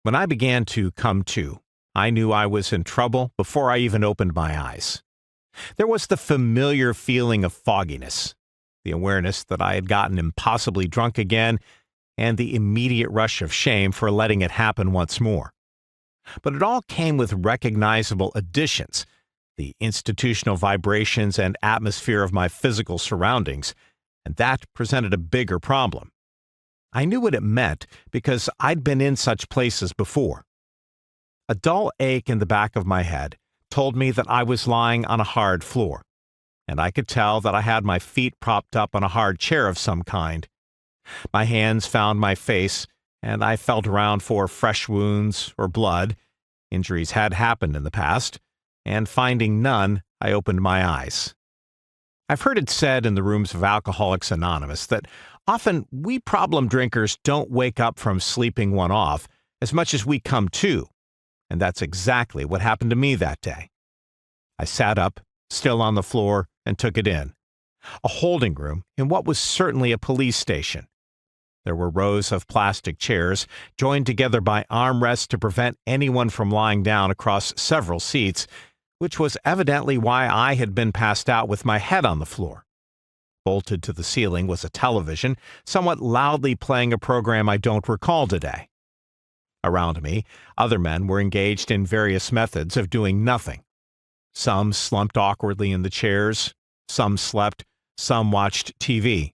When I began to come to, I knew I was in trouble before I even opened my eyes. There was the familiar feeling of fogginess, the awareness that I had gotten impossibly drunk again, and the immediate rush of shame for letting it happen once more. But it all came with recognizable additions, the institutional vibrations and atmosphere of my physical surroundings, and that presented a bigger problem. I knew what it meant because I'd been in such places before. A dull ache in the back of my head told me that I was lying on a hard floor, and I could tell that I had my feet propped up on a hard chair of some kind. My hands found my face, and I felt around for fresh wounds or blood. Injuries had happened in the past, and finding none, I opened my eyes. I've heard it said in the rooms of Alcoholics Anonymous that often we problem drinkers don't wake up from sleeping one off as much as we come to, and that's exactly what happened to me that day. I sat up, still on the floor, and took it in. A holding room in what was certainly a police station. There were rows of plastic chairs, joined together by armrests to prevent anyone from lying down across several seats, which was evidently why I had been passed out with my head on the floor. Bolted to the ceiling was a television, somewhat loudly playing a program I don't recall today. Around me, other men were engaged in various methods of doing nothing. Some slumped awkwardly in the chairs, some slept, some watched TV.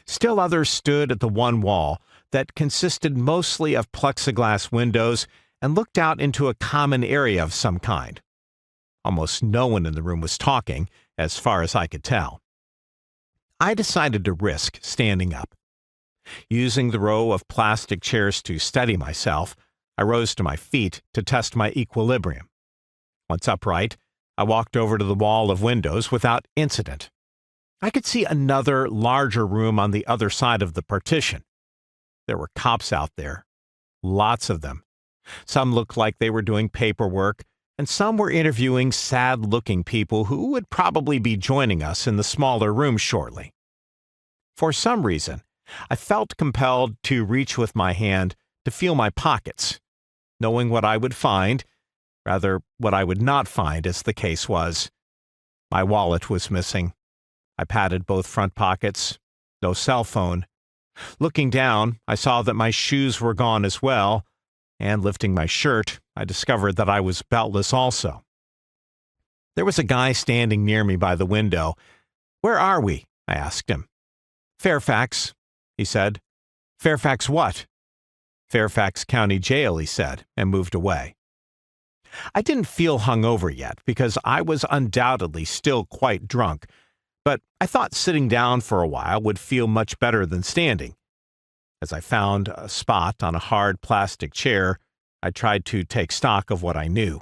Still others stood at the one wall that consisted mostly of plexiglass windows and looked out into a common area of some kind. Almost no one in the room was talking, as far as I could tell. I decided to risk standing up. Using the row of plastic chairs to steady myself, I rose to my feet to test my equilibrium. Once upright, I walked over to the wall of windows without incident. I could see another, larger room on the other side of the partition. There were cops out there. Lots of them. Some looked like they were doing paperwork, and some were interviewing sad-looking people who would probably be joining us in the smaller room shortly. For some reason, I felt compelled to reach with my hand to feel my pockets, knowing what I would find, rather what I would not find as the case was. My wallet was missing. I patted both front pockets. No cell phone. Looking down, I saw that my shoes were gone as well, and lifting my shirt, I discovered that I was beltless also. There was a guy standing near me by the window. "Where are we?" I asked him. "Fairfax," he said. "Fairfax what?" "Fairfax County Jail," he said, and moved away. I didn't feel hungover yet because I was undoubtedly still quite drunk, but I thought sitting down for a while would feel much better than standing. As I found a spot on a hard plastic chair, I tried to take stock of what I knew.